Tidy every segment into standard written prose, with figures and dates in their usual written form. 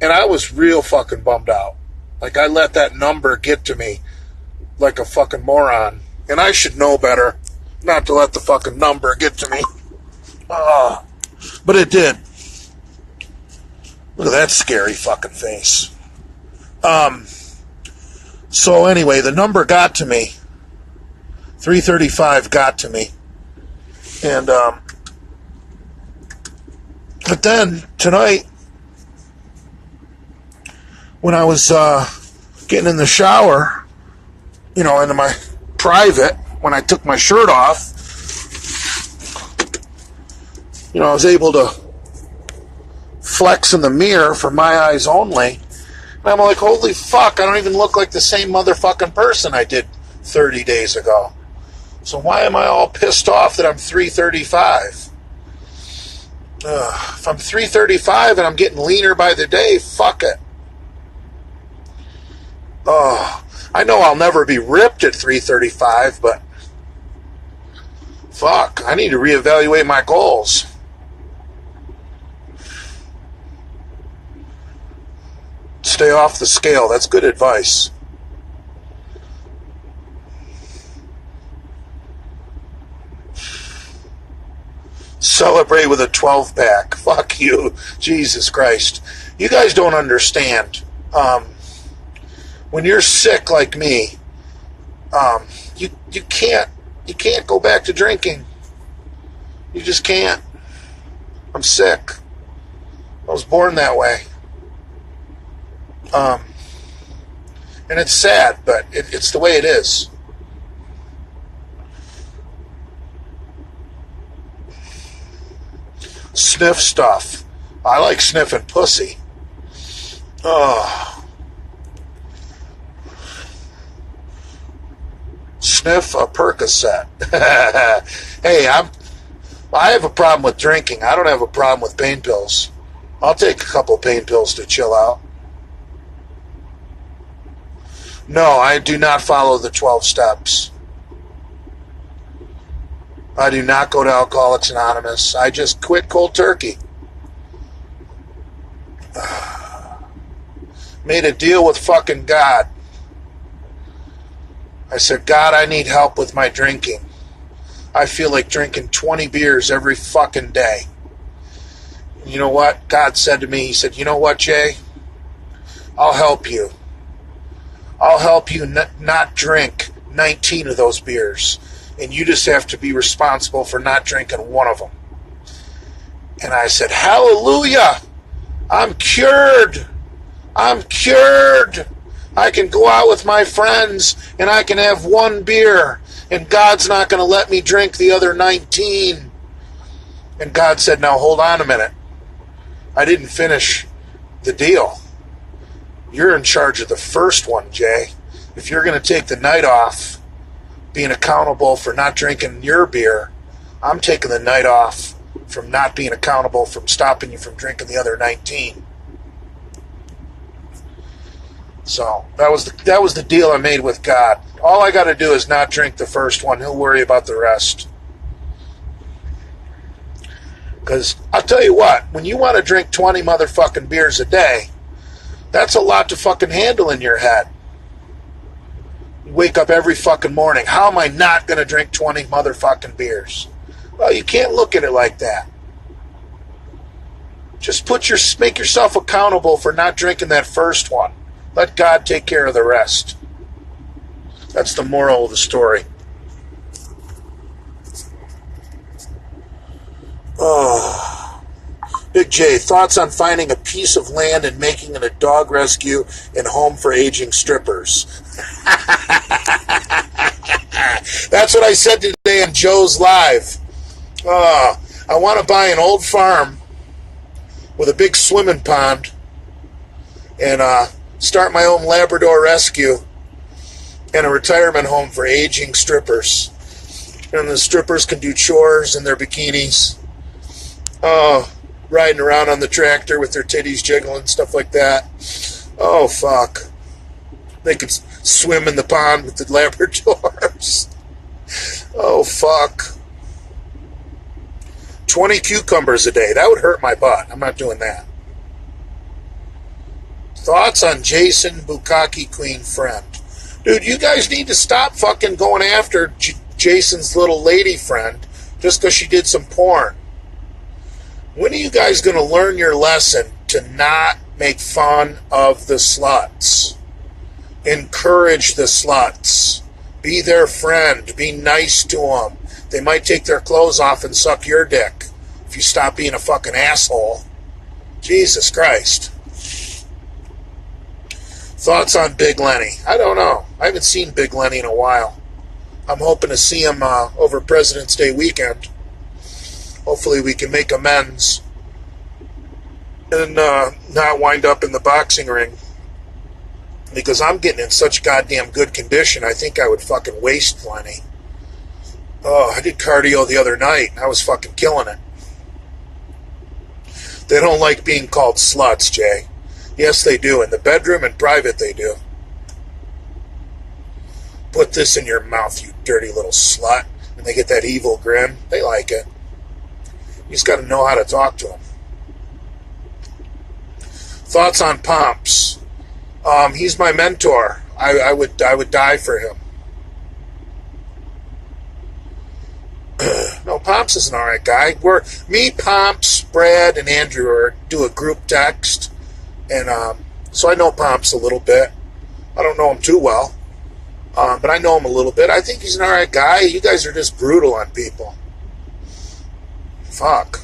And I was real fucking bummed out. Like, I let that number get to me like a fucking moron. And I should know better not to let the fucking number get to me. But it did. Look at that scary fucking face. So anyway, the number got to me. 335 got to me. And, but then tonight, when I was getting in the shower, you know, into my private, when I took my shirt off, you know, I was able to flex in the mirror for my eyes only. And I'm like, holy fuck, I don't even look like the same motherfucking person I did 30 days ago. So why am I all pissed off that I'm 335? If I'm 335 and I'm getting leaner by the day, fuck it. I know I'll never be ripped at 335, but fuck, I need to reevaluate my goals. Stay off the scale. That's good advice. Celebrate with a 12-pack. Fuck you. Jesus Christ. You guys don't understand. When you're sick like me, you can't go back to drinking. You just can't. I'm sick. I was born that way. And it's sad, but it's the way it is. Sniff stuff. I like sniffing pussy. Sniff a Percocet. Hey, I have a problem with drinking. I don't have a problem with pain pills. I'll take a couple pain pills to chill out. No, I do not follow the 12 steps. I do not go to Alcoholics Anonymous. I just quit cold turkey. Made a deal with fucking God. I said, God, I need help with my drinking. I feel like drinking 20 beers every fucking day. You know what? God said to me, he said, you know what, Jay? I'll help you. I'll help you not drink 19 of those beers. And you just have to be responsible for not drinking one of them. And I said, hallelujah! I'm cured! I'm cured! I can go out with my friends and I can have one beer. And God's not going to let me drink the other 19. And God said, now hold on a minute. I didn't finish the deal. You're in charge of the first one, Jay. If you're going to take the night off, being accountable for not drinking your beer, I'm taking the night off from not being accountable from stopping you from drinking the other 19. So that was the deal I made with God. All I got to do is not drink the first one. He'll worry about the rest. Because I'll tell you what, when you want to drink 20 motherfucking beers a day, that's a lot to fucking handle in your head. You wake up every fucking morning. How am I not going to drink 20 motherfucking beers? Well, you can't look at it like that. Just make yourself accountable for not drinking that first one. Let God take care of the rest. That's the moral of the story. Oh. Big J, thoughts on finding a piece of land and making it a dog rescue and home for aging strippers? That's what I said today on Joe's Live. I want to buy an old farm with a big swimming pond and start my own Labrador rescue and a retirement home for aging strippers. And the strippers can do chores in their bikinis. Riding around on the tractor with their titties jiggling, stuff like that. Oh, fuck. They could swim in the pond with the Labradors. Oh, fuck. 20 cucumbers a day. That would hurt my butt. I'm not doing that. Thoughts on Jason Bukaki Queen friend? Dude, you guys need to stop fucking going after Jason's little lady friend just because she did some porn. When are you guys going to learn your lesson to not make fun of the sluts? Encourage the sluts. Be their friend. Be nice to them. They might take their clothes off and suck your dick if you stop being a fucking asshole. Jesus Christ. Thoughts on Big Lenny? I don't know. I haven't seen Big Lenny in a while. I'm hoping to see him over President's Day weekend. Hopefully we can make amends and not wind up in the boxing ring. Because I'm getting in such goddamn good condition, I think I would fucking waste Lenny. Oh, I did cardio the other night, and I was fucking killing it. They don't like being called sluts, Jay. Yes, they do. In the bedroom and private, they do. Put this in your mouth, you dirty little slut. And they get that evil grin. They like it. You just got to know how to talk to them. Thoughts on Pomps? He's my mentor. I would die for him. No, Pomps is an alright guy. Me, Pomps, Brad, and Andrew do a group text, and so I know Pomps a little bit. I don't know him too well, but I know him a little bit. I think he's an alright guy. You guys are just brutal on people. Fuck.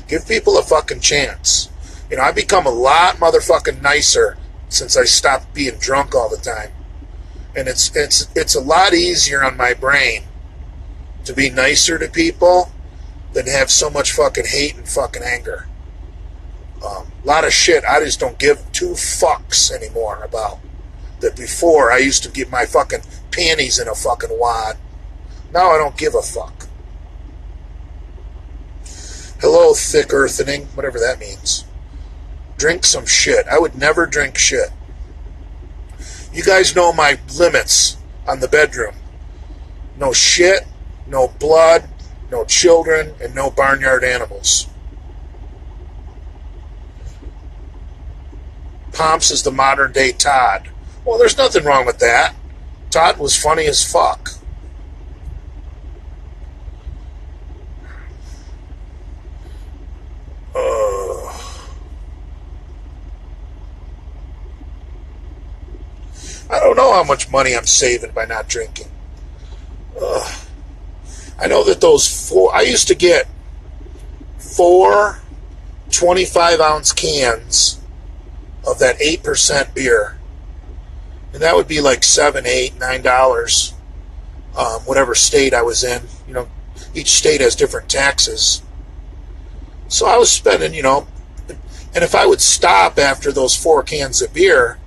Give people a fucking chance. You know, I've become a lot motherfucking nicer since I stopped being drunk all the time. And it's a lot easier on my brain to be nicer to people than have so much fucking hate and fucking anger. A lot of shit I just don't give two fucks anymore about. That before I used to get my fucking panties in a fucking wad. Now I don't give a fuck. Hello, thick earthening, whatever that means. Drink some shit. I would never drink shit. You guys know my limits on the bedroom. No shit, no blood, no children, and no barnyard animals. Pomps is the modern day Todd. Well, there's nothing wrong with that. Todd was funny as fuck. I don't know how much money I'm saving by not drinking. I know that I used to get 4 25-ounce cans of that 8% beer. And that would be like $7, $8, $9, whatever state I was in. You know, each state has different taxes. So I was spending, and if I would stop after those 4 cans of beer,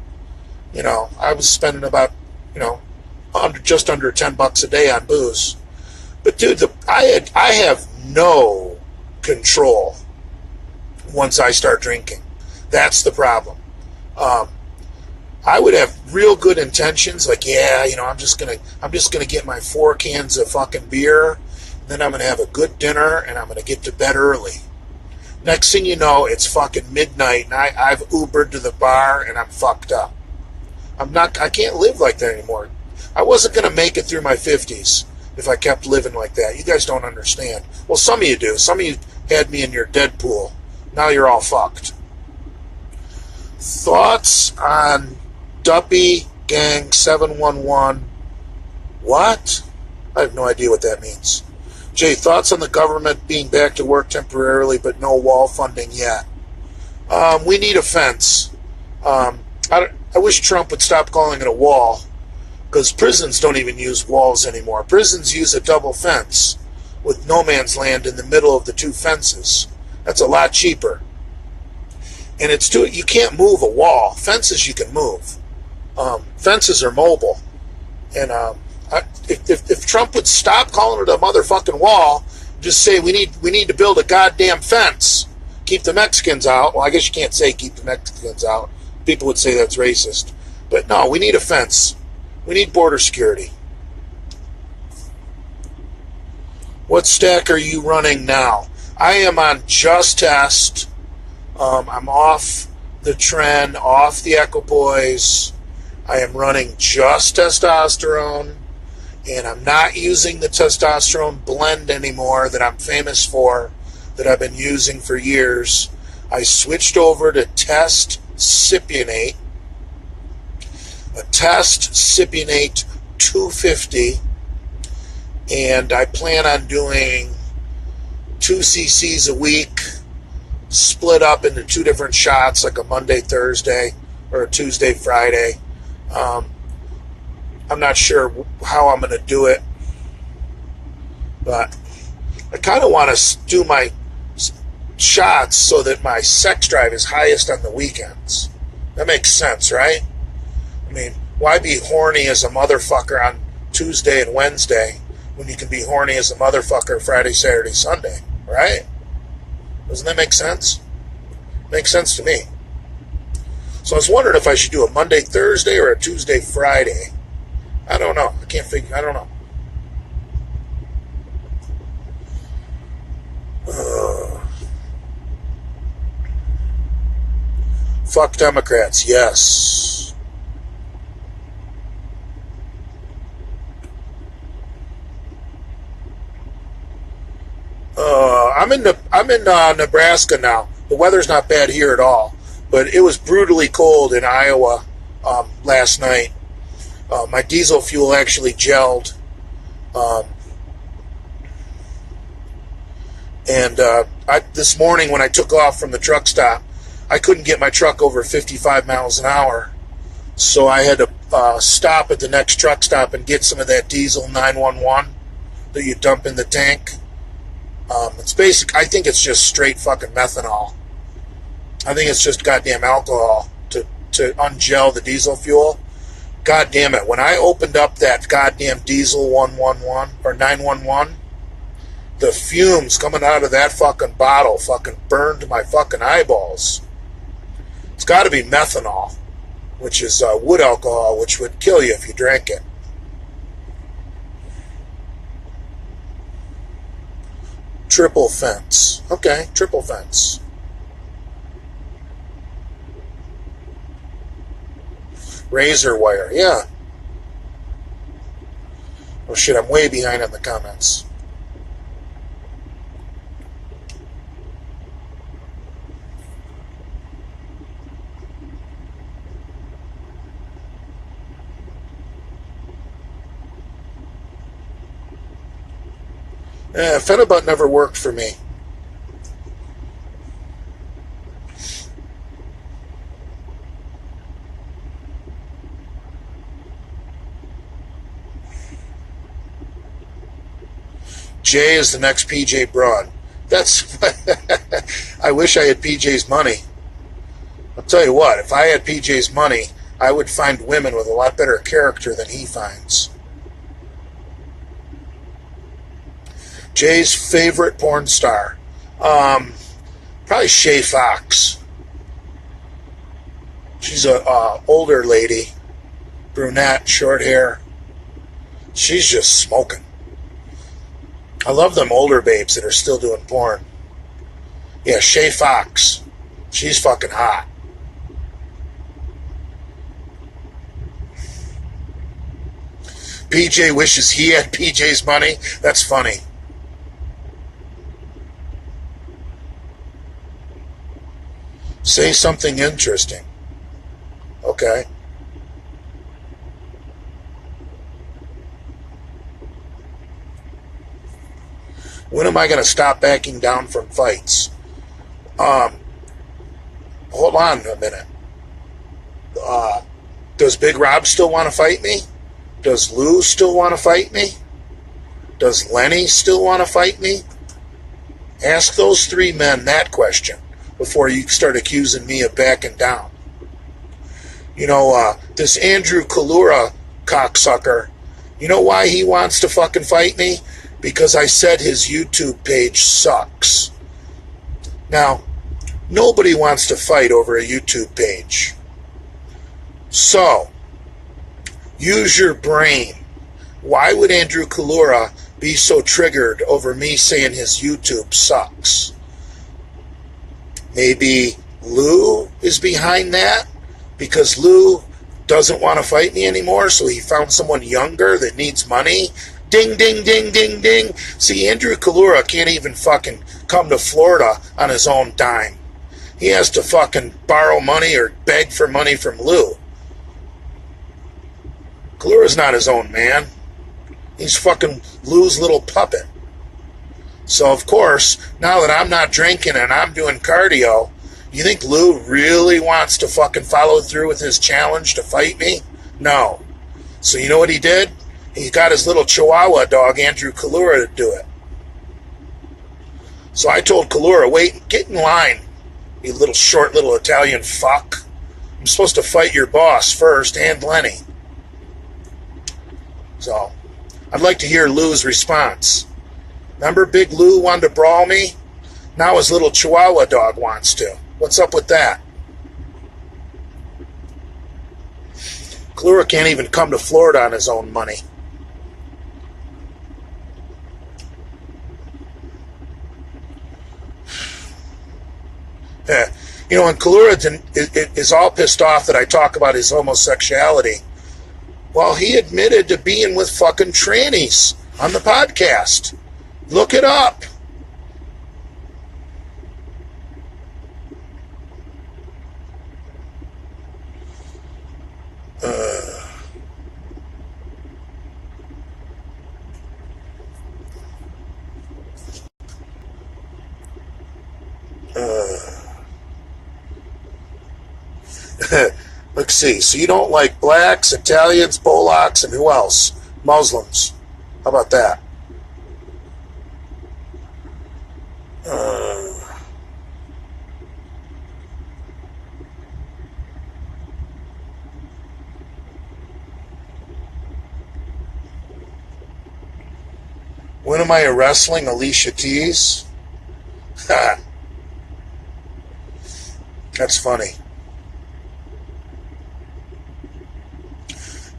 I was spending about, just under $10 a day on booze. But dude, I have no control once I start drinking. That's the problem. I would have real good intentions, like, I'm just gonna get my 4 cans of fucking beer, then I'm gonna have a good dinner, and I'm gonna get to bed early. Next thing you know, it's fucking midnight, and I've Ubered to the bar, and I'm fucked up. I can't live like that anymore. I wasn't going to make it through my 50s if I kept living like that. You guys don't understand. Well, some of you do. Some of you had me in your dead pool. Now you're all fucked. Thoughts on Duppy Gang 711? What? I have no idea what that means. Jay, thoughts on the government being back to work temporarily but no wall funding yet? We need a fence. I wish Trump would stop calling it a wall, because prisons don't even use walls anymore. Prisons use a double fence with no man's land in the middle of the 2 fences. That's a lot cheaper. And you can't move a wall. Fences you can move. Fences are mobile. And if Trump would stop calling it a motherfucking wall, just say we need to build a goddamn fence. Keep the Mexicans out. Well, I guess you can't say keep the Mexicans out. People would say that's racist. But no, we need a fence. We need border security. What stack are you running now? I am on Just Test, I'm off the tren, off the equipoise. I am running just testosterone, and I'm not using the testosterone blend anymore that I'm famous for, that I've been using for years. I switched over to Test Cypionate, a Test Cypionate 250, and I plan on doing 2 cc's a week, split up into 2 different shots, like a Monday, Thursday, or a Tuesday, Friday. I'm not sure how I'm going to do it, but I kind of want to do my shots so that my sex drive is highest on the weekends. That makes sense, right? I mean, why be horny as a motherfucker on Tuesday and Wednesday when you can be horny as a motherfucker Friday, Saturday, Sunday, right? Doesn't that make sense? Makes sense to me. So I was wondering if I should do a Monday, Thursday, or a Tuesday, Friday. I don't know. I don't know. Fuck Democrats, yes. I'm in Nebraska now. The weather's not bad here at all, but it was brutally cold in Iowa last night. My diesel fuel actually gelled, and this morning when I took off from the truck stop, I couldn't get my truck over 55 miles an hour, so I had to stop at the next truck stop and get some of that diesel 911 that you dump in the tank. It's basic. I think it's just straight fucking methanol. I think it's just goddamn alcohol to ungel the diesel fuel. God damn it. When I opened up that goddamn diesel 111 or 911, the fumes coming out of that fucking bottle fucking burned my fucking eyeballs. It's got to be methanol, which is wood alcohol, which would kill you if you drank it. Triple fence. Okay, triple fence. Razor wire, yeah. Oh shit, I'm way behind on the comments. Phenibut never worked for me. Jay is the next PJ Braun. That's. I wish I had PJ's money. I'll tell you what, if I had PJ's money, I would find women with a lot better character than he finds. Jay's favorite porn star. Probably Shay Fox. She's a older lady. Brunette, short hair. She's just smoking. I love them older babes that are still doing porn. Yeah, Shay Fox. She's fucking hot. PJ wishes he had PJ's money. That's funny. Say something interesting. Okay. When am I going to stop backing down from fights? Hold on a minute. Does Big Rob still want to fight me? Does Lou still want to fight me? Does Lenny still want to fight me? Ask those 3 men that question before you start accusing me of backing down. You know, this Andrew Kalura cocksucker, you know why he wants to fucking fight me? Because I said his YouTube page sucks. Now, nobody wants to fight over a YouTube page. So, use your brain. Why would Andrew Kalura be so triggered over me saying his YouTube sucks? Maybe Lou is behind that because Lou doesn't want to fight me anymore, so he found someone younger that needs money. Ding, ding, ding, ding, ding. See, Andrew Kalura can't even fucking come to Florida on his own dime. He has to fucking borrow money or beg for money from Lou. Kalura's not his own man. He's fucking Lou's little puppet. So, of course, now that I'm not drinking and I'm doing cardio, you think Lou really wants to fucking follow through with his challenge to fight me? No. So you know what he did? He got his little Chihuahua dog, Andrew Kalura, to do it. So I told Kalura, wait, get in line, you little short little Italian fuck. I'm supposed to fight your boss first and Lenny. So I'd like to hear Lou's response. Remember Big Lou wanted to brawl me? Now his little Chihuahua dog wants to. What's up with that? Kalura can't even come to Florida on his own money. You know, and Kalura is all pissed off that I talk about his homosexuality. Well, he admitted to being with fucking trannies on the podcast. Look it up. Let's see. So you don't like blacks, Italians, Polacks, and who else? Muslims. How about that? When am I wrestling Alicia Keys? That's funny.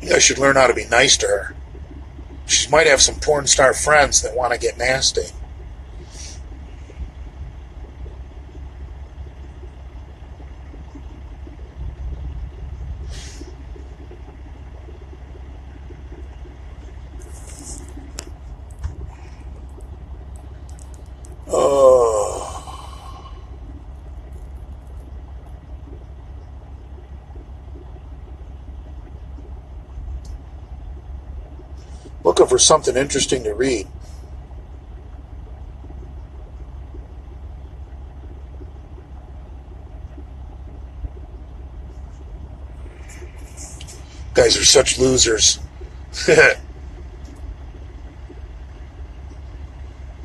You guys should learn how to be nice to her. She might have some porn star friends that want to get nasty. Looking for something interesting to read. Guys are such losers. I'm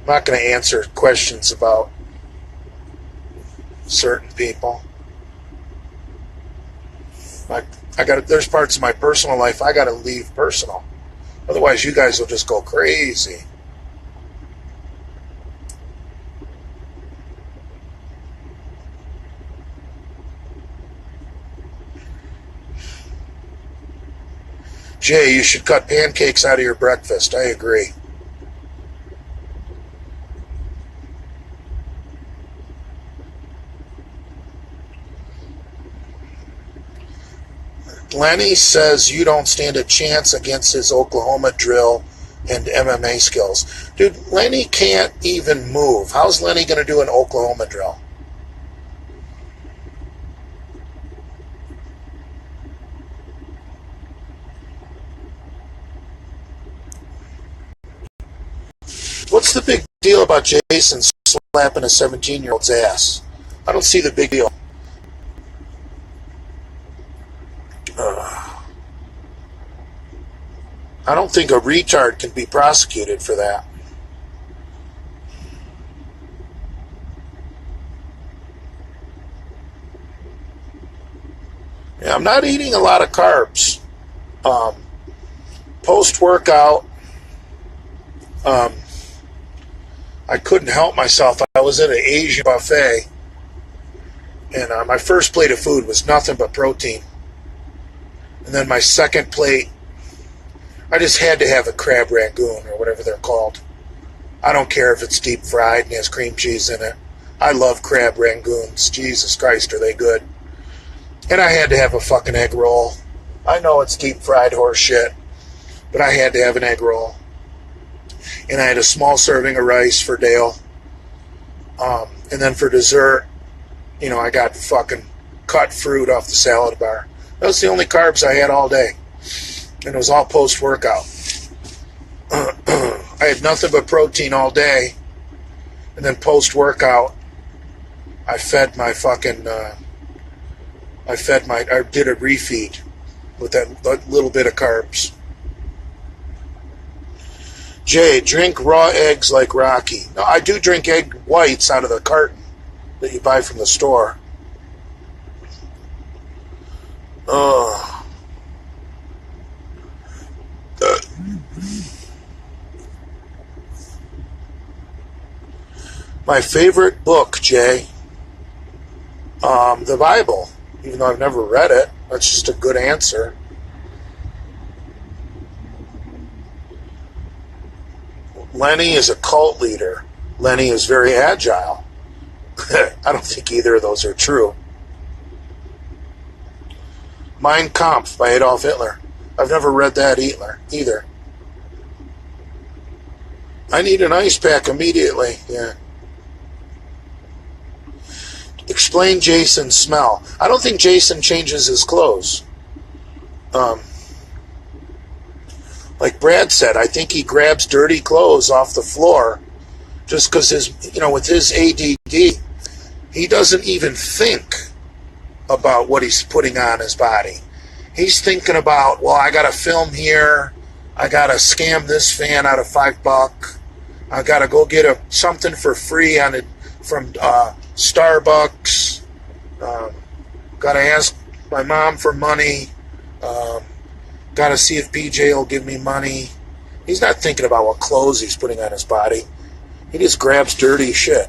not going to answer questions about certain people. There's parts of my personal life I got to leave personal. Otherwise, you guys will just go crazy. Jay, you should cut pancakes out of your breakfast. I agree. Lenny says you don't stand a chance against his Oklahoma drill and MMA skills. Dude, Lenny can't even move. How's Lenny going to do an Oklahoma drill? What's the big deal about Jason slapping a 17-year-old's ass? I don't see the big deal. I don't think a retard can be prosecuted for that. Yeah, I'm not eating a lot of carbs. Post-workout, I couldn't help myself. I was at an Asian buffet, and my first plate of food was nothing but protein. And then my second plate, I just had to have a crab rangoon or whatever they're called. I don't care if it's deep fried and has cream cheese in it. I love crab rangoons. Jesus Christ, are they good. And I had to have a fucking egg roll. I know it's deep fried horse shit, but I had to have an egg roll. And I had a small serving of rice for Dale. And then for dessert, I got fucking cut fruit off the salad bar. That was the only carbs I had all day. And it was all post-workout. I had nothing but protein all day. And then post-workout, I did a refeed with that little bit of carbs. Jay, drink raw eggs like Rocky. No, I do drink egg whites out of the carton that you buy from the store. My favorite book, Jay, the Bible. Even though I've never read it, that's just a good answer. Lenny is a cult leader. Lenny is very agile. I don't think either of those are true. Mein Kampf by Adolf Hitler. I've never read that either. I need an ice pack immediately. Yeah. Explain Jason's smell. I don't think Jason changes his clothes. Like Brad said, I think he grabs dirty clothes off the floor just because with his ADD, he doesn't even think about what he's putting on his body. He's thinking about, well, I got to film here. I got to scam this fan out of $5. I got to go get something for free from Starbucks. Got to ask my mom for money. Got to see if BJ will give me money. He's not thinking about what clothes he's putting on his body. He just grabs dirty shit.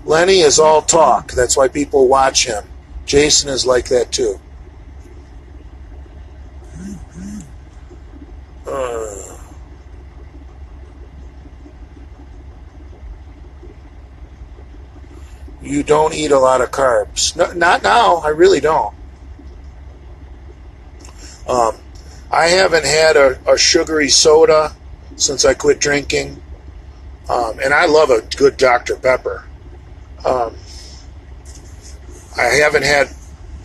Lenny is all talk. That's why people watch him. Jason is like that too. You don't eat a lot of carbs. No, not now. I really don't. I haven't had a sugary soda since I quit drinking. And I love a good Dr. Pepper. I haven't had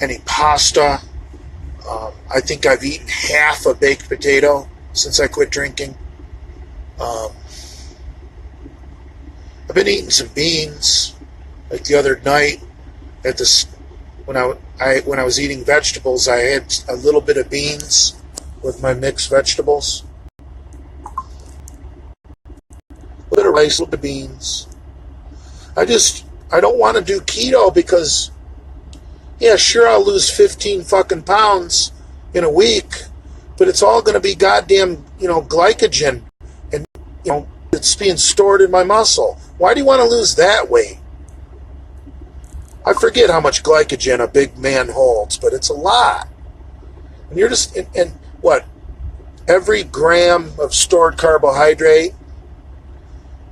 any pasta. I think I've eaten half a baked potato since I quit drinking. I've been eating some beans. Like the other night, when I was eating vegetables, I had a little bit of beans with my mixed vegetables. A little bit of rice, a little bit of beans. I don't want to do keto because, yeah, sure, I'll lose 15 fucking pounds in a week, but it's all going to be goddamn, glycogen, and, it's being stored in my muscle. Why do you want to lose that weight? I forget how much glycogen a big man holds, but it's a lot. And you're just, and what? Every gram of stored carbohydrate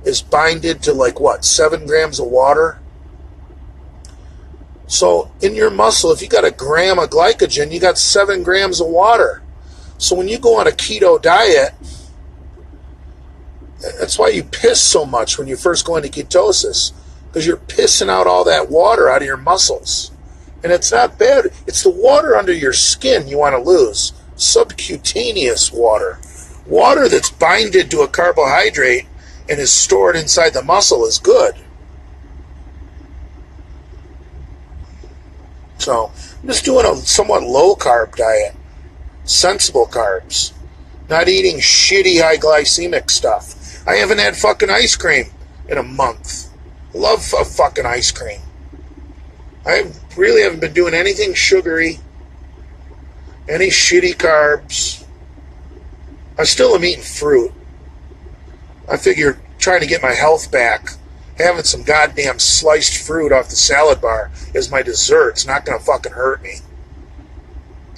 is binded to 7 grams of water? So in your muscle, if you got a gram of glycogen, you got 7 grams of water. So when you go on a keto diet, that's why you piss so much when you first go into ketosis. Because you're pissing out all that water out of your muscles. And it's not bad. It's the water under your skin you want to lose. Subcutaneous water. Water that's binded to a carbohydrate and is stored inside the muscle is good. So I'm just doing a somewhat low-carb diet. Sensible carbs. Not eating shitty high glycemic stuff. I haven't had fucking ice cream in a month. Love fucking ice cream. I really haven't been doing anything sugary, any shitty carbs. I still am eating fruit. I figure trying to get my health back, having some goddamn sliced fruit off the salad bar as my dessert's not going to fucking hurt me.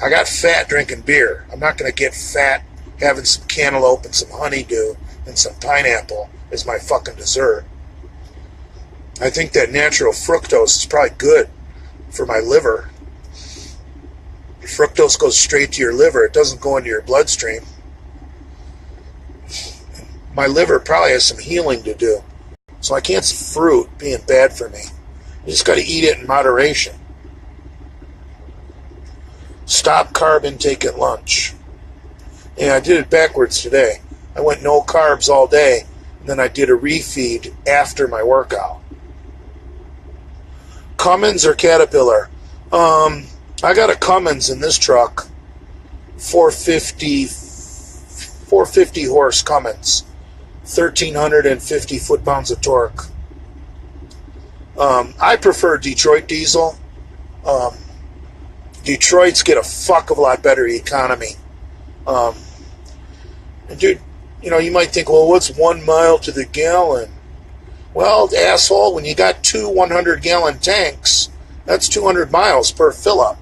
I got fat drinking beer. I'm not going to get fat having some cantaloupe and some honeydew and some pineapple as my fucking dessert. I think that natural fructose is probably good for my liver. Fructose goes straight to your liver. It doesn't go into your bloodstream. My liver probably has some healing to do. So I can't see fruit being bad for me. You just got to eat it in moderation. Stop carb intake at lunch. Yeah, I did it backwards today. I went no carbs all day, and then I did a refeed after my workout. Cummins or Caterpillar? I got a Cummins in this truck. 450 horse Cummins. 1,350 foot-pounds of torque. I prefer Detroit diesel. Detroit's get a fuck of a lot better economy. And dude, you might think, well, what's 1 mile to the gallon? Well, asshole, when you got two 100-gallon tanks, that's 200 miles per fill-up.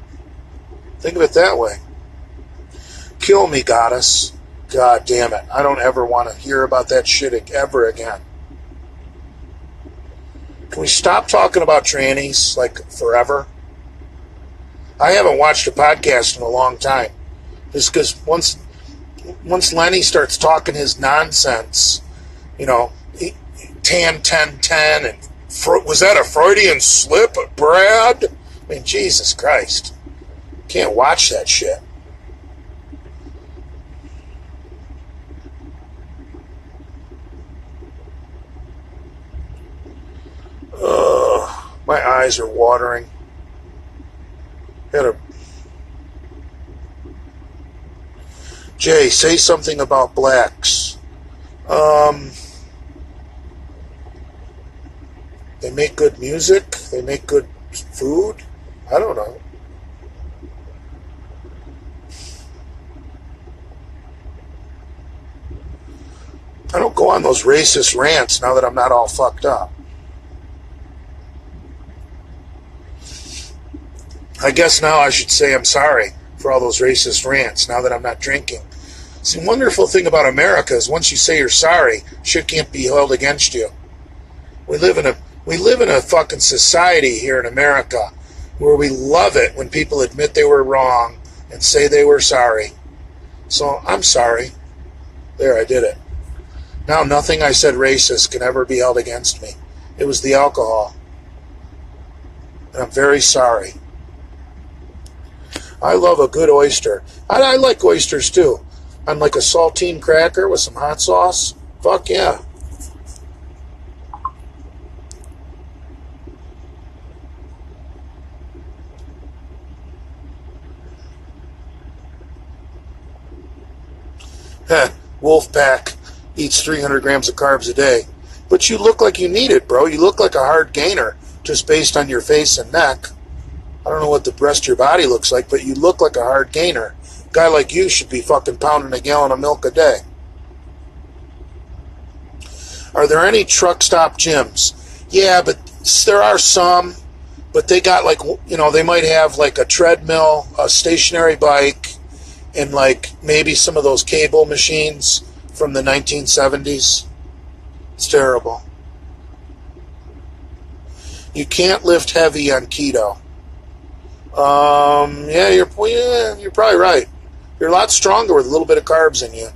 Think of it that way. Kill me, goddess. God damn it. I don't ever want to hear about that shit ever again. Can we stop talking about trannies, like, forever? I haven't watched a podcast in a long time. Just because once Lenny starts talking his nonsense, tan, 10, 10, and was that a Freudian slip, Brad? I mean, Jesus Christ. Can't watch that shit. My eyes are watering. Jay, say something about blacks. They make good music. They make good food. I don't know. I don't go on those racist rants now that I'm not all fucked up. I guess now I should say I'm sorry for all those racist rants now that I'm not drinking. See, the wonderful thing about America is once you say you're sorry, shit can't be held against you. We live in a fucking society here in America where we love it when people admit they were wrong and say they were sorry. So I'm sorry. There, I did it. Now nothing I said racist can ever be held against me. It was the alcohol. And I'm very sorry. I love a good oyster. I like oysters too. On like a saltine cracker with some hot sauce. Fuck yeah. Wolfpack eats 300 grams of carbs a day. But you look like you need it, bro. You look like a hard gainer just based on your face and neck. I don't know what the rest of your body looks like, but you look like a hard gainer. A guy like you should be fucking pounding a gallon of milk a day. Are there any truck stop gyms? Yeah, but there are some, but they got like, they might have like a treadmill, a stationary bike, and like maybe some of those cable machines from the 1970s. It's terrible. You can't lift heavy on keto. Yeah, you're probably right. You're a lot stronger with a little bit of carbs in you.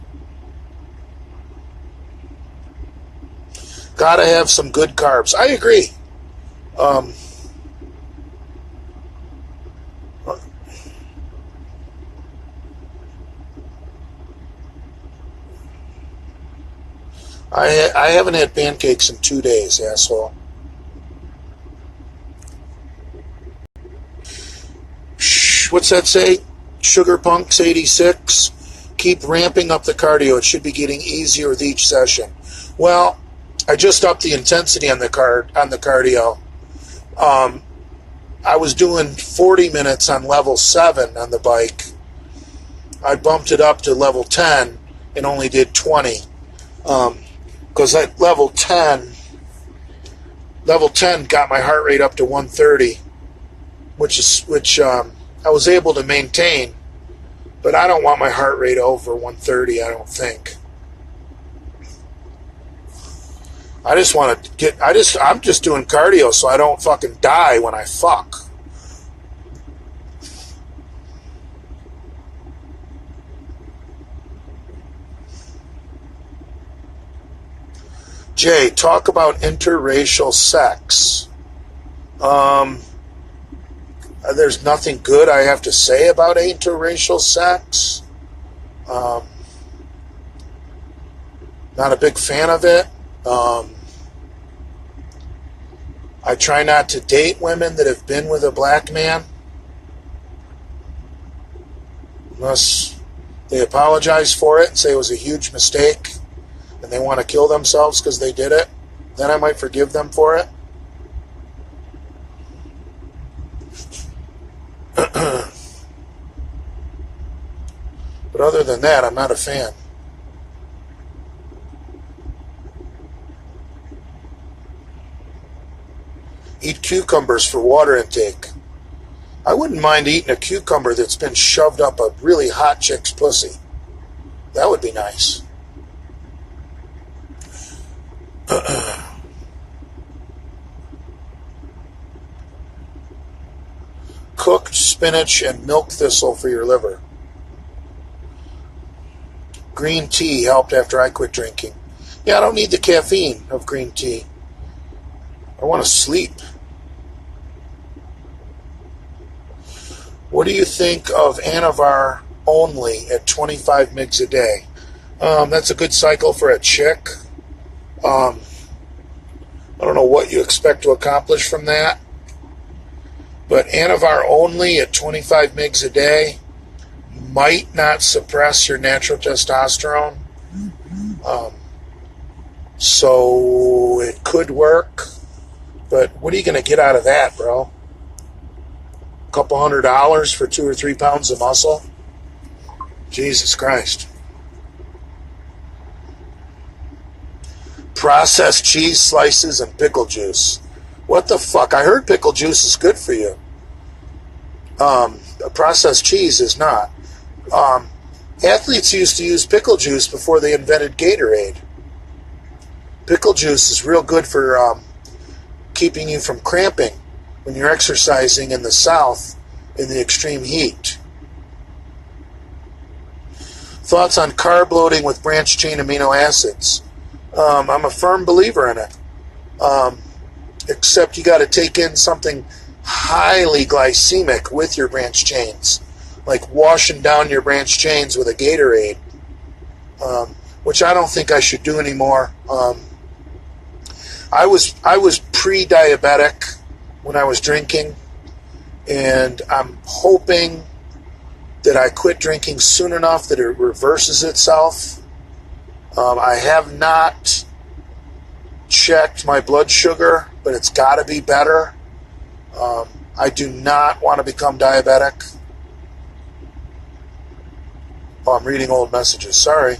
Gotta have some good carbs. I agree. I haven't had pancakes in 2 days, asshole. What's that say? Sugar Punks 86. Keep ramping up the cardio. It should be getting easier with each session. Well, I just upped the intensity on the cardio. I was doing 40 minutes on level 7 on the bike. I bumped it up to level 10 and only did 20. Because at level 10 got my heart rate up to 130, which I was able to maintain, but I don't want my heart rate over 130, I don't think. I just want to get. I'm just doing cardio so I don't fucking die when I fuck. Jay, talk about interracial sex. There's nothing good I have to say about interracial sex. Not a big fan of it. I try not to date women that have been with a black man unless they apologize for it and say it was a huge mistake and they want to kill themselves because they did it. Then I might forgive them for it. But other than that, I'm not a fan. Eat cucumbers for water intake. I wouldn't mind eating a cucumber that's been shoved up a really hot chick's pussy. That would be nice. Cooked spinach and milk thistle for your liver. Green tea helped after I quit drinking. Yeah, I don't need the caffeine of green tea. I want to sleep. What do you think of Anavar only at 25 mgs a day? That's a good cycle for a chick. I don't know what you expect to accomplish from that. But Anavar only at 25 mgs a day might not suppress your natural testosterone. So it could work. But what are you going to get out of that, bro? A couple $100 for 2 or 3 pounds of muscle? Jesus Christ. Processed cheese slices and pickle juice. What the fuck? I heard pickle juice is good for you. Processed cheese is not. Athletes used to use pickle juice before they invented Gatorade. Pickle juice is real good for keeping you from cramping when you're exercising in the South in the extreme heat. Thoughts on carb loading with branched chain amino acids? I'm a firm believer in it. Except you got to take in something highly glycemic with your branched chains, like washing down your branched chains with a Gatorade, which I don't think I should do anymore. I was pre-diabetic when I was drinking, and I'm hoping that I quit drinking soon enough that it reverses itself. I have not checked my blood sugar, but it's got to be better. I do not want to become diabetic. Oh, I'm reading old messages. Sorry.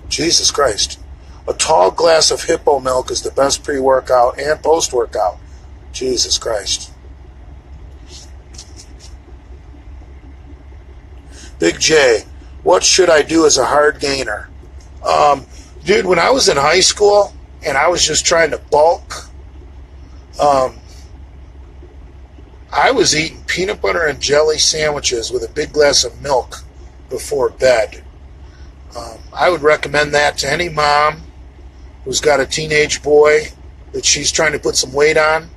Jesus Christ. A tall glass of hippo milk is the best pre-workout and post-workout. Jesus Christ. Big J, what should I do as a hard gainer? Dude, when I was in high school and I was just trying to bulk, I was eating peanut butter and jelly sandwiches with a big glass of milk before bed. I would recommend that to any mom who's got a teenage boy that she's trying to put some weight on.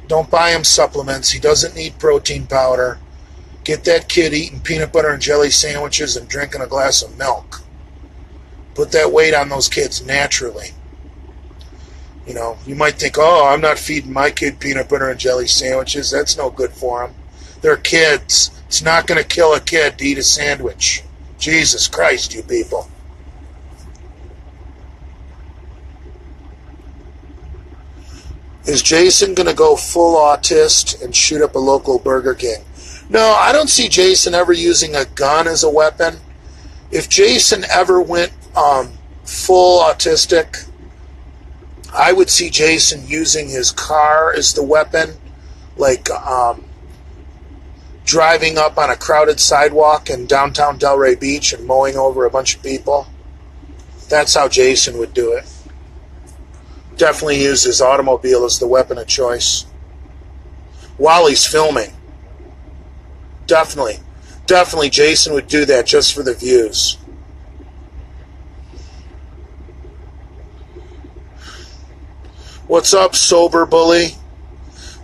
Don't buy him supplements. He doesn't need protein powder. Get that kid eating peanut butter and jelly sandwiches and drinking a glass of milk. Put that weight on those kids naturally. You know, you might think, oh, I'm not feeding my kid peanut butter and jelly sandwiches. That's no good for them. They're kids. It's not going to kill a kid to eat a sandwich. Jesus Christ, you people. Is Jason going to go full autist and shoot up a local Burger King? No, I don't see Jason ever using a gun as a weapon. If Jason ever went full autistic, I would see Jason using his car as the weapon, like driving up on a crowded sidewalk in downtown Delray Beach and mowing over a bunch of people. That's how Jason would do it. Definitely use his automobile as the weapon of choice while he's filming. Definitely Jason would do that just for the views. What's up, sober bully?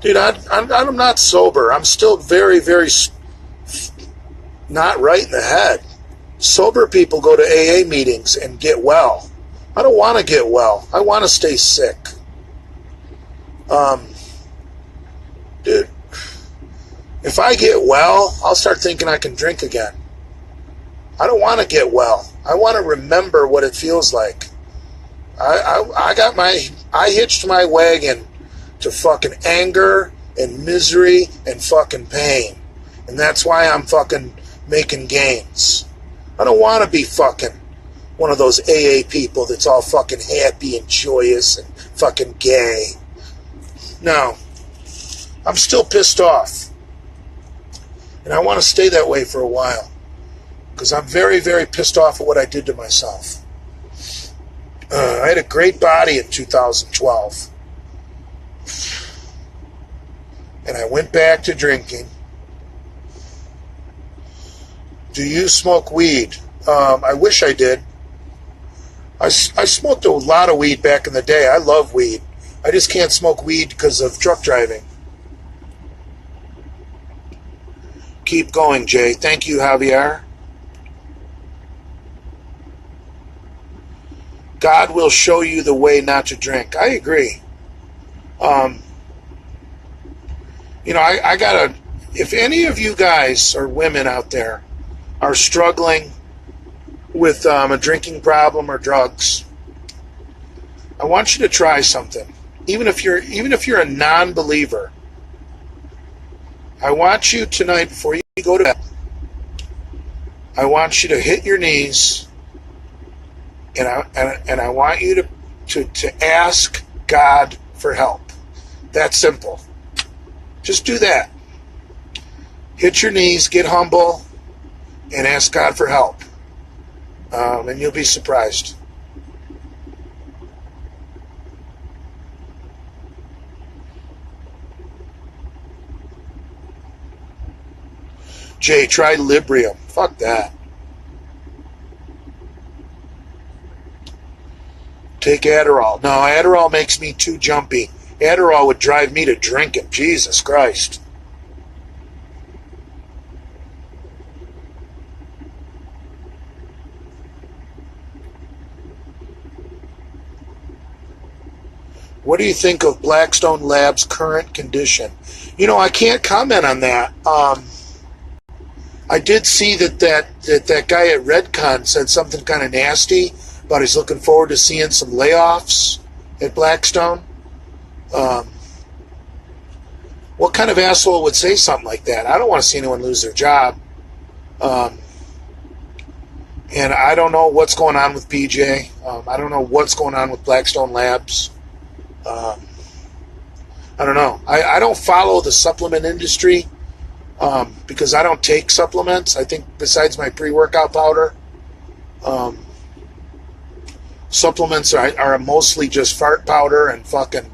Dude, I'm not sober. I'm still very, very not right in the head. Sober people go to AA meetings and get well. I don't want to get well. I want to stay sick. Dude, if I get well, I'll start thinking I can drink again. I don't want to get well. I want to remember what it feels like. I hitched my wagon to fucking anger and misery and fucking pain. And that's why I'm fucking making gains. I don't want to be fucking one of those AA people that's all fucking happy and joyous and fucking gay. No. I'm still pissed off. And I want to stay that way for a while. Because I'm very, very pissed off at what I did to myself. I had a great body in 2012. And I went back to drinking. Do you smoke weed? I wish I did. I smoked a lot of weed back in the day. I love weed. I just can't smoke weed because of truck driving. Keep going, Jay. Thank you, Javier. God will show you the way not to drink. I agree. I gotta, if any of you guys or women out there are struggling with a drinking problem or drugs, I want you to try something. Even if you're a non-believer, I want you tonight before you go to bed, I want you to hit your knees, and I want you to ask God for help. That's simple. Just do that. Hit your knees, get humble, and ask God for help. And you'll be surprised. Jay, try Librium. Fuck that. Take Adderall. No, Adderall makes me too jumpy. Adderall would drive me to drinking. Jesus Christ. What do you think of Blackstone Labs' current condition? I can't comment on that. I did see that guy at Redcon said something kind of nasty about he's looking forward to seeing some layoffs at Blackstone. What kind of asshole would say something like that? I don't want to see anyone lose their job. And I don't know what's going on with PJ. I don't know what's going on with Blackstone Labs. I don't know. I don't follow the supplement industry because I don't take supplements. I think besides my pre-workout powder, supplements are mostly just fart powder and fucking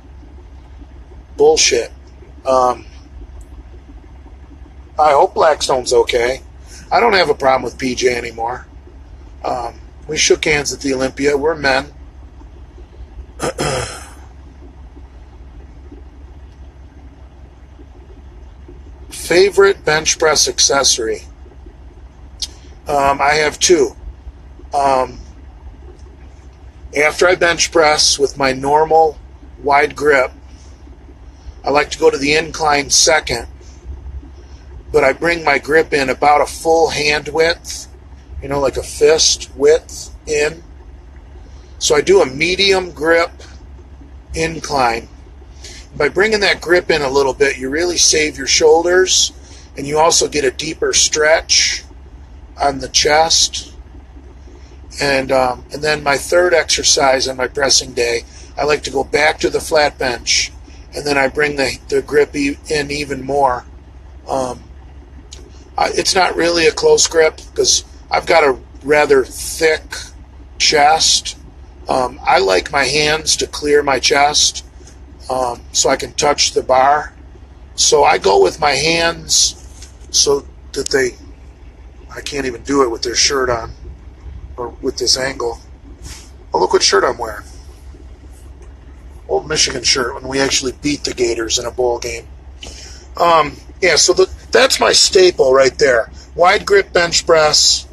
bullshit. I hope Blackstone's okay. I don't have a problem with PJ anymore. We shook hands at the Olympia. We're men. Favorite bench press accessory? I have two. After I bench press with my normal wide grip, I like to go to the incline second, but I bring my grip in about a full hand width, like a fist width in. So I do a medium grip incline. By bringing that grip in a little bit, you really save your shoulders, and you also get a deeper stretch on the chest. And then my third exercise on my pressing day, I like to go back to the flat bench, and then I bring the grip in even more. It's not really a close grip because I've got a rather thick chest. I like my hands to clear my chest so I can touch the bar. So I go with my hands so that I can't even do it with their shirt on or with this angle. Oh, look what shirt I'm wearing. Old Michigan shirt when we actually beat the Gators in a bowl game. Yeah, so that's my staple right there. Wide grip bench press,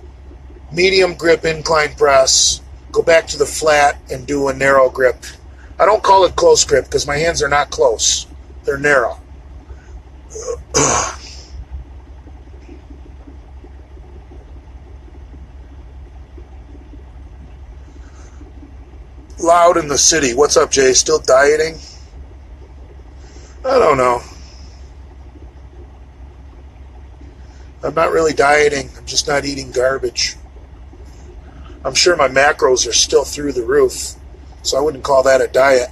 medium grip incline press, go back to the flat and do a narrow grip. I don't call it close grip because my hands are not close. They're narrow. Loud in the city. What's up, Jay? Still dieting? I don't know. I'm not really dieting. I'm just not eating garbage. I'm sure my macros are still through the roof, so I wouldn't call that a diet.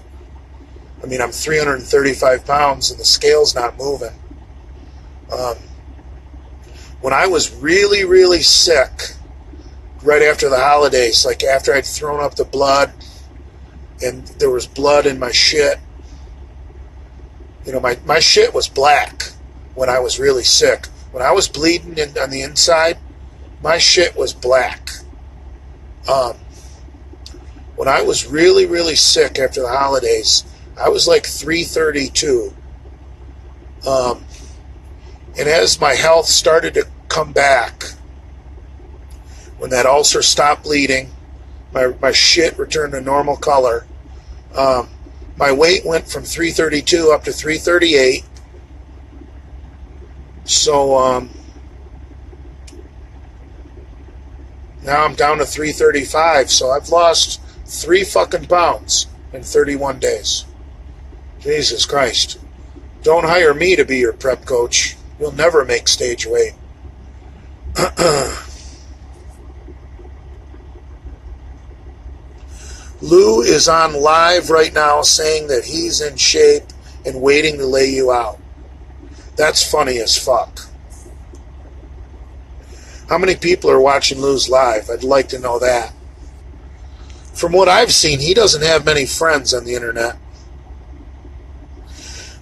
I mean, I'm 335 pounds and the scale's not moving. When I was really, really sick, right after the holidays, like after I'd thrown up the blood and there was blood in my shit, my shit was black when I was really sick. When I was bleeding on the inside, my shit was black. When I was really, really sick after the holidays, I was like 332. And as my health started to come back, when that ulcer stopped bleeding, my shit returned to normal color. My weight went from 332 up to 338. So now I'm down to 335. So I've lost 3 fucking pounds in 31 days. Jesus Christ. Don't hire me to be your prep coach. You'll never make stage weight. Lou is on live right now saying that he's in shape and waiting to lay you out. That's funny as fuck. How many people are watching Lou's live? I'd like to know that. From what I've seen, he doesn't have many friends on the internet.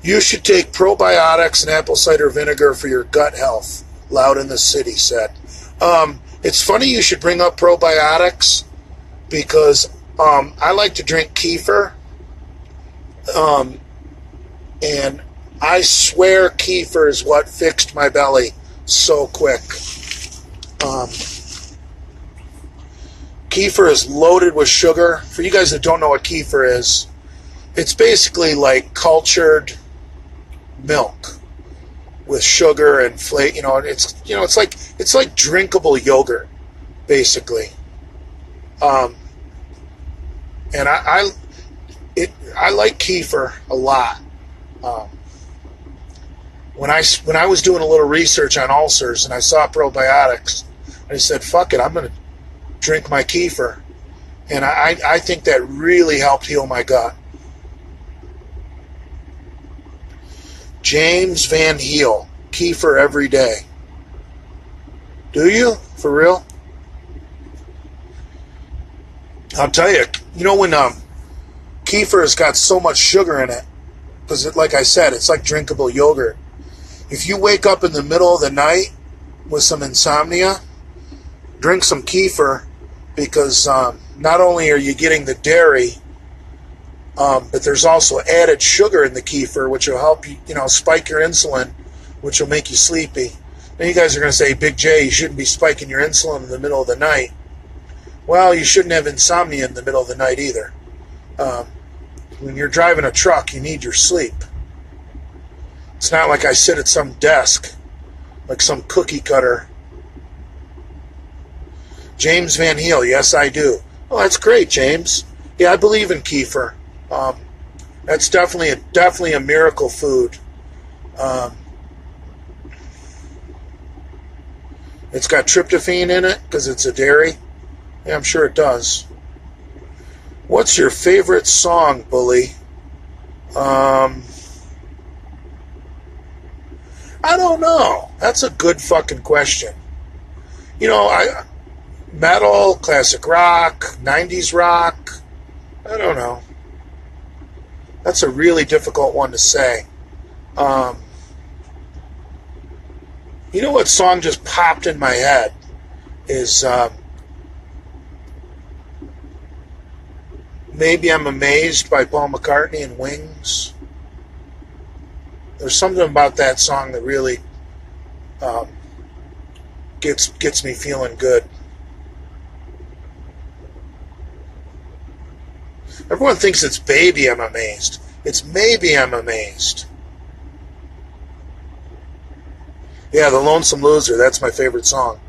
You should take probiotics and apple cider vinegar for your gut health, Loud in the City said. It's funny you should bring up probiotics because I like to drink kefir. And I swear kefir is what fixed my belly so quick. Kefir is loaded with sugar. For you guys that don't know what kefir is, it's basically like cultured milk with sugar and flake. It's like drinkable yogurt, basically. And I like kefir a lot. When I was doing a little research on ulcers and I saw probiotics, I said, fuck it, I'm going to drink my kefir. And I think that really helped heal my gut. James Van Heel, kefir every day. Do you? For real? I'll tell you, when kefir has got so much sugar in it, because like I said, it's like drinkable yogurt. If you wake up in the middle of the night with some insomnia, drink some kefir because not only are you getting the dairy, but there's also added sugar in the kefir, which will help you, spike your insulin, which will make you sleepy. Now you guys are going to say, Big J, you shouldn't be spiking your insulin in the middle of the night. Well, you shouldn't have insomnia in the middle of the night either. When you're driving a truck, you need your sleep. It's not like I sit at some desk, like some cookie cutter. James Van Heel, yes, I do. Oh, that's great, James. Yeah, I believe in kefir. That's definitely a miracle food. It's got tryptophan in it because it's a dairy. Yeah, I'm sure it does. What's your favorite song, Bully? I don't know. That's a good fucking question. You know, metal, classic rock, 90s rock. I don't know. That's a really difficult one to say. You know what song just popped in my head is Maybe I'm Amazed by Paul McCartney and Wings. There's something about that song that really gets me feeling good. Everyone thinks it's Baby I'm Amazed. It's Maybe I'm Amazed. Yeah, The Lonesome Loser. That's my favorite song.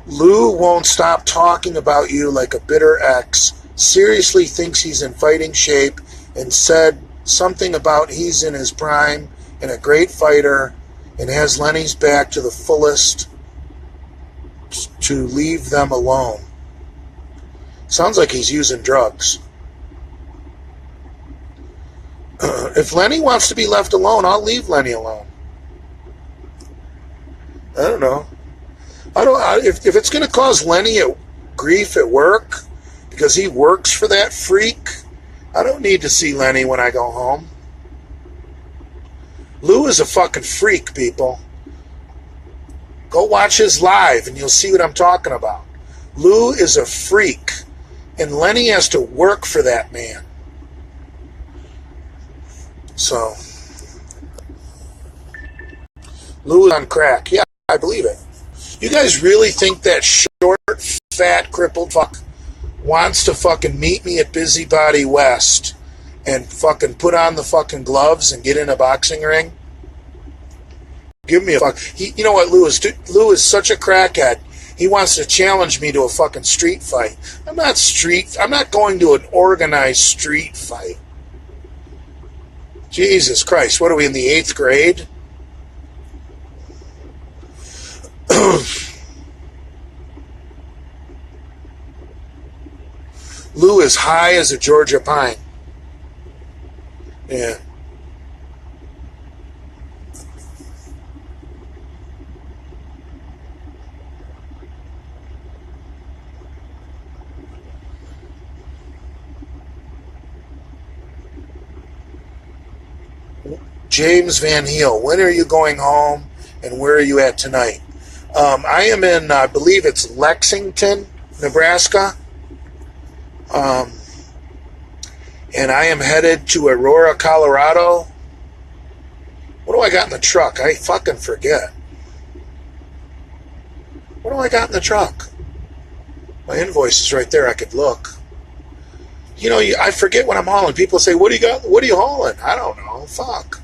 Lou won't stop talking about you like a bitter ex. Seriously thinks he's in fighting shape and said something about he's in his prime and a great fighter and has Lenny's back to the fullest to leave them alone. Sounds like he's using drugs. If Lenny wants to be left alone, I'll leave Lenny alone. I don't know. If it's going to cause Lenny grief at work because he works for that freak, I don't need to see Lenny when I go home. Lou is a fucking freak, people. Go watch his live and you'll see what I'm talking about. Lou is a freak, and Lenny has to work for that man. So, Lou is on crack. Yeah, I believe it. You guys really think that short, fat, crippled fuck wants to fucking meet me at Busybody West and fucking put on the fucking gloves and get in a boxing ring? Give me a fuck. You know what Lou is? Lou is such a crackhead. He wants to challenge me to a fucking street fight. I'm not going to an organized street fight. Jesus Christ, what are we in the 8th grade? Lou is high as a Georgia pine. Yeah. James Van Heel, when are you going home and where are you at tonight? I am in, I believe it's Lexington, Nebraska. And I am headed to Aurora, Colorado. What do I got in the truck? I fucking forget. What do I got in the truck? My invoice is right there. I could look. You know, I forget what I'm hauling. People say, "What do you got? What are you hauling?" I don't know. Fuck.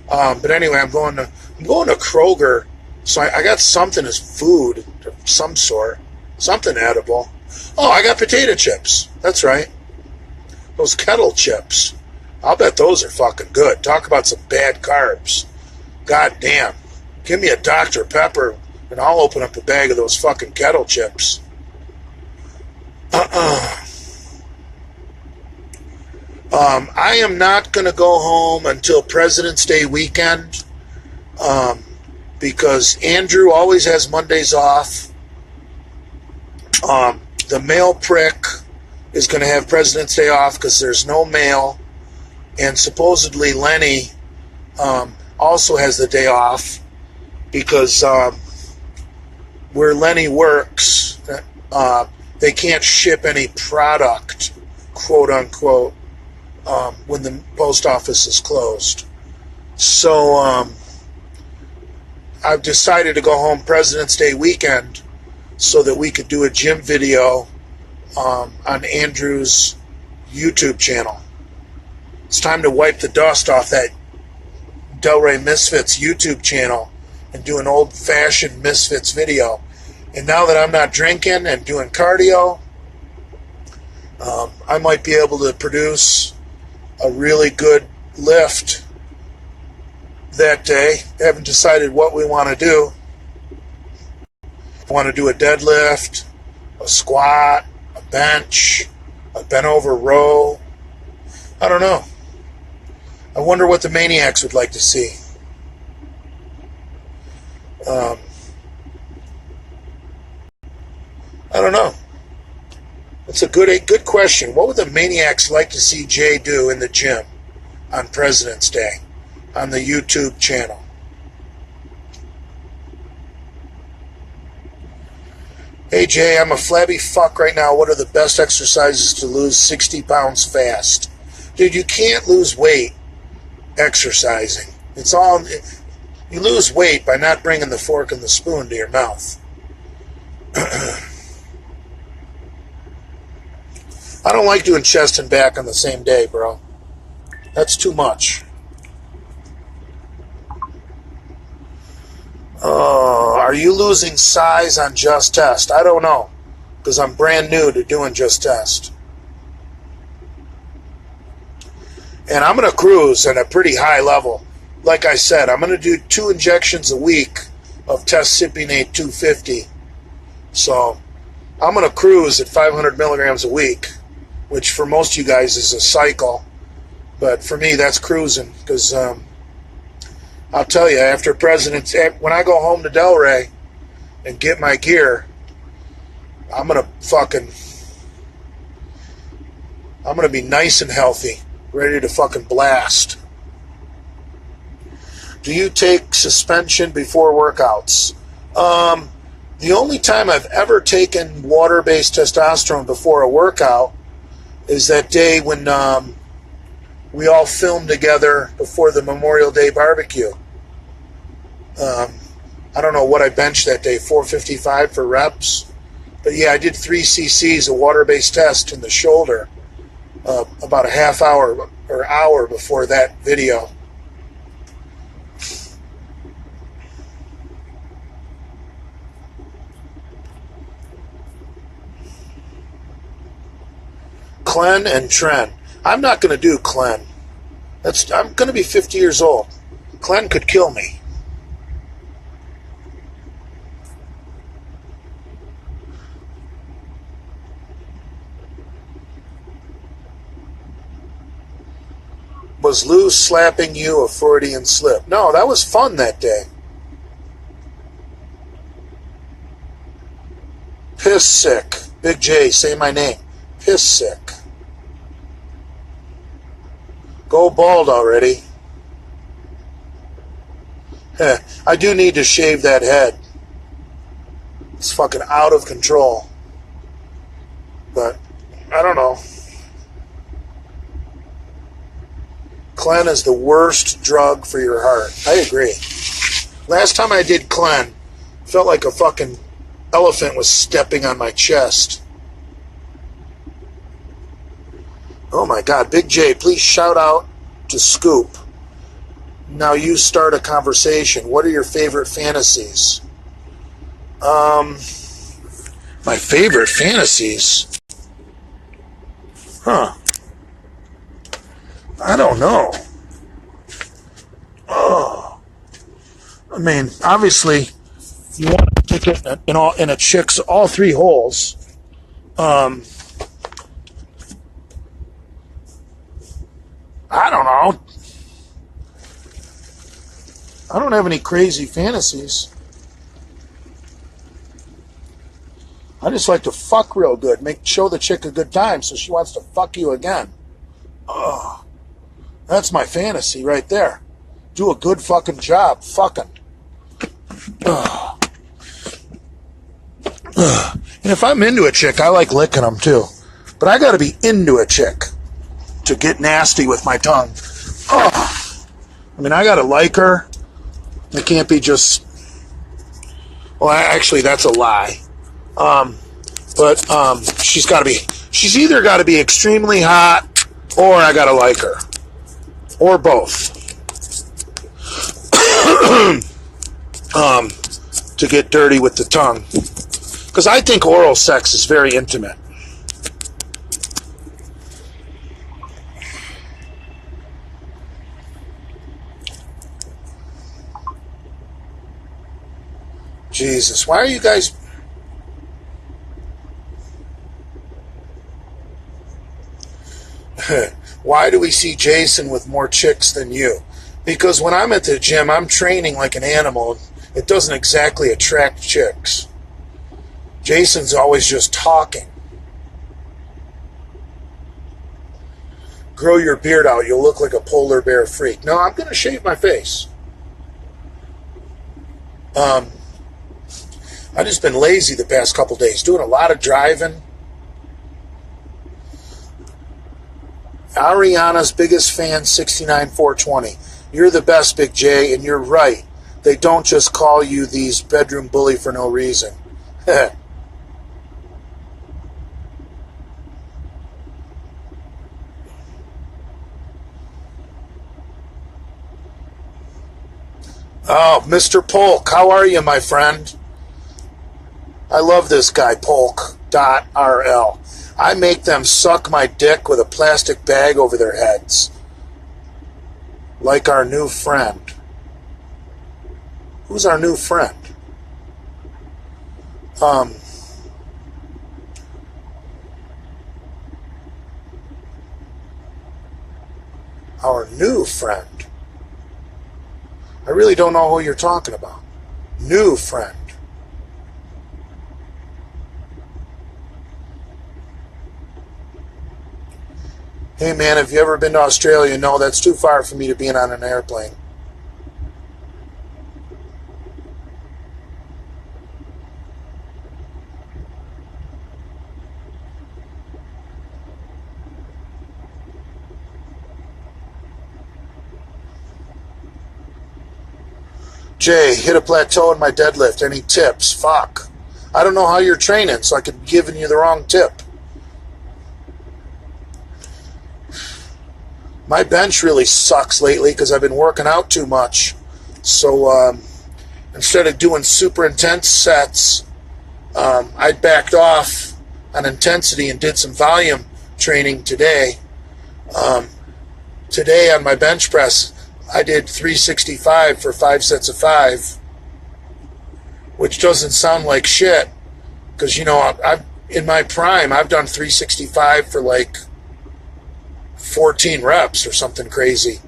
But anyway, I'm going to Kroger. So I got something as food of some sort, something edible. Oh, I got potato chips. That's right. Those kettle chips. I'll bet those are fucking good. Talk about some bad carbs. God damn. Give me a Dr. Pepper and I'll open up a bag of those fucking kettle chips. I am not going to go home until President's Day weekend because Andrew always has Mondays off. The mail prick is going to have President's Day off because there's no mail. And supposedly Lenny also has the day off because where Lenny works, they can't ship any product, quote unquote, when the post office is closed. So I've decided to go home President's Day weekend so that we could do a gym video on Andrew's YouTube channel. It's time to wipe the dust off that Delray Misfits YouTube channel and do an old-fashioned Misfits video. And now that I'm not drinking and doing cardio, I might be able to produce a really good lift that day. I haven't decided what we want to do. I want to do a deadlift, a squat, a bench, a bent over row. I don't know. I wonder what the maniacs would like to see. I don't know. That's a good question. What would the maniacs like to see Jay do in the gym on President's Day on the YouTube channel? Hey Jay, I'm a flabby fuck right now. What are the best exercises to lose 60 pounds fast? Dude, you can't lose weight exercising. You lose weight by not bringing the fork and the spoon to your mouth. I don't like doing chest and back on the same day, bro. That's too much. Are you losing size on Just Test? I don't know, because I'm brand new to doing Just Test. And I'm going to cruise at a pretty high level. Like I said, I'm going to do 2 injections a week of Test-Cypionate 250. So I'm going to cruise at 500 milligrams a week, which for most of you guys is a cycle. But for me, that's cruising, because I'll tell you, when I go home to Delray and get my gear, I'm going to be nice and healthy, ready to fucking blast. Do you take suspension before workouts? The only time I've ever taken water-based testosterone before a workout is that day when we all filmed together before the Memorial Day barbecue. I don't know what I benched that day, 455 for reps. But yeah, I did 3 cc's of water-based test in the shoulder about a half hour or hour before that video. Clen and Tren. I'm not going to do Clen. I'm going to be 50 years old. Clen could kill me. Was Lou slapping you a Freudian slip? No, that was fun that day. Piss sick. Big J, say my name. Piss sick. Go bald already. I do need to shave that head. It's fucking out of control. But, I don't know. Clen is the worst drug for your heart. I agree. Last time I did Clen, felt like a fucking elephant was stepping on my chest. Oh my God, Big J, please shout out to Scoop. Now you start a conversation. What are your favorite fantasies? My favorite fantasies? Huh. I don't know. Oh. I mean, obviously, you want to stick it in a chick's all 3 holes. I don't know. I don't have any crazy fantasies. I just like to fuck real good. Show the chick a good time so she wants to fuck you again. Oh. That's my fantasy right there. Do a good fucking job fucking. And if I'm into a chick, I like licking them too. But I gotta be into a chick to get nasty with my tongue. I mean, I gotta like her. It can't be just... Well, actually, that's a lie. She's either gotta be extremely hot or I gotta like her. Or both. To get dirty with the tongue. Because I think oral sex is very intimate. Jesus, why are you guys... Why do we see Jason with more chicks than you? Because when I'm at the gym, I'm training like an animal. It doesn't exactly attract chicks. Jason's always just talking. Grow your beard out. You'll look like a polar bear freak. No, I'm going to shave my face. I've just been lazy the past couple days, doing a lot of driving. Ariana's biggest fan, 69420. You're the best, Big J, and you're right. They don't just call you these bedroom bully for no reason. Oh, Mr. Polk, how are you, my friend? I love this guy, Polk.rl. I make them suck my dick with a plastic bag over their heads. Like our new friend. Who's our new friend? Our new friend. I really don't know who you're talking about. New friend. Hey man, have you ever been to Australia? No, that's too far for me to be on an airplane. Jay, hit a plateau in my deadlift. Any tips? Fuck. I don't know how you're training, so I could be giving you the wrong tip. My bench really sucks lately because I've been working out too much. So instead of doing super intense sets, I backed off on intensity and did some volume training today. Today on my bench press, I did 365 for 5 sets of 5, which doesn't sound like shit because, you know, I've in my prime, I've done 365 for like 14 reps or something crazy.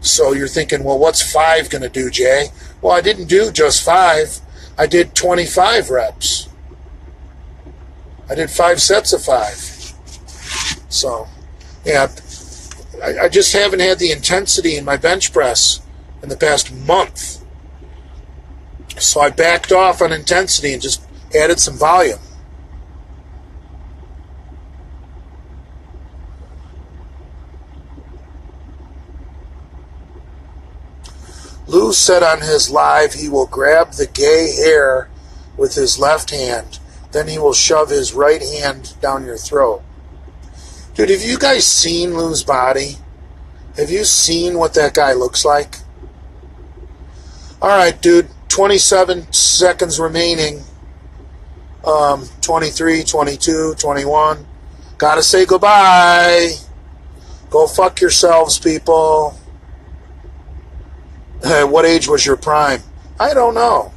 So you're thinking, well, what's 5 going to do, Jay? Well, I didn't do just 5. I did 25 reps. I did 5 sets of 5. So, yeah, I just haven't had the intensity in my bench press in the past month. So I backed off on intensity and just added some volume. Lou said on his live he will grab the gay hair with his left hand, then he will shove his right hand down your throat. Dude, have you guys seen Lou's body? Have you seen what that guy looks like? Alright, dude, 27 seconds remaining. 23, 22, 21. Gotta say goodbye. Go fuck yourselves, people. What age was your prime? I don't know.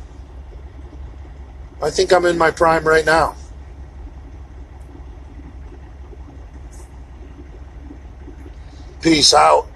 I think I'm in my prime right now. Peace out.